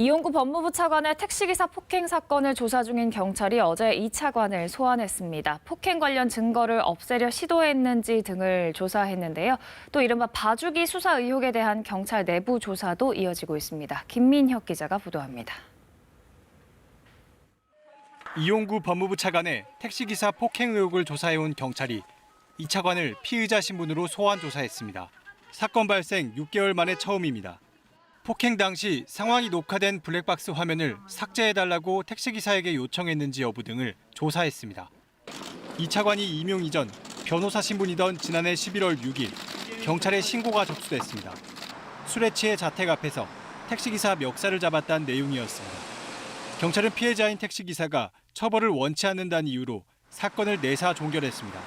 이용구 법무부 차관의 택시기사 폭행 사건을 조사 중인 경찰이 어제 이 차관을 소환했습니다. 폭행 관련 증거를 없애려 시도했는지 등을 조사했는데요. 또 이른바 봐주기 수사 의혹에 대한 경찰 내부 조사도 이어지고 있습니다. 김민혁 기자가 보도합니다. 이용구 법무부 차관의 택시기사 폭행 의혹을 조사해온 경찰이 이 차관을 피의자 신분으로 소환 조사했습니다. 사건 발생 6개월 만에 처음입니다. 폭행 당시 상황이 녹화된 블랙박스 화면을 삭제해달라고 택시기사에게 요청했는지 여부 등을 조사했습니다. 이 차관이 임용 이전 변호사 신분이던 지난해 11월 6일 경찰에 신고가 접수됐습니다. 술에 취해 자택 앞에서 택시기사 멱살을 잡았다는 내용이었습니다. 경찰은 피해자인 택시기사가 처벌을 원치 않는다는 이유로 사건을 내사 종결했습니다.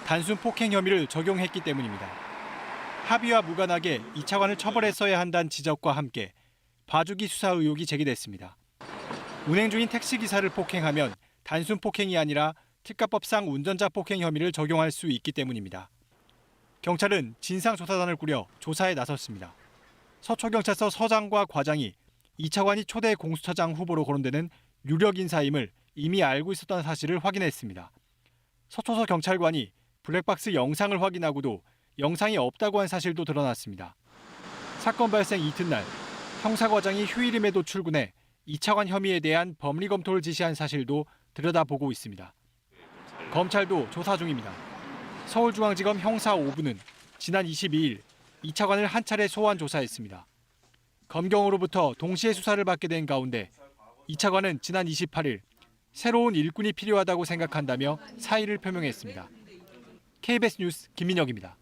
단순 폭행 혐의를 적용했기 때문입니다. 합의와 무관하게 이 차관을 처벌했어야 한다는 지적과 함께 봐주기 수사 의혹이 제기됐습니다. 운행 중인 택시기사를 폭행하면 단순 폭행이 아니라 특가법상 운전자 폭행 혐의를 적용할 수 있기 때문입니다. 경찰은 진상조사단을 꾸려 조사에 나섰습니다. 서초경찰서 서장과 과장이 이 차관이 초대 공수처장 후보로 거론되는 유력 인사임을 이미 알고 있었던 사실을 확인했습니다. 서초서 경찰관이 블랙박스 영상을 확인하고도 영상이 없다고 한 사실도 드러났습니다. 사건 발생 이튿날 형사과장이 휴일임에도 출근해 이 차관 혐의에 대한 법리 검토를 지시한 사실도 들여다보고 있습니다. 검찰도 조사 중입니다. 서울중앙지검 형사 5부는 지난 22일 이 차관을 한 차례 소환 조사했습니다. 검경으로부터 동시에 수사를 받게 된 가운데 이 차관은 지난 28일 새로운 일꾼이 필요하다고 생각한다며 사의를 표명했습니다. KBS 뉴스 김민혁입니다.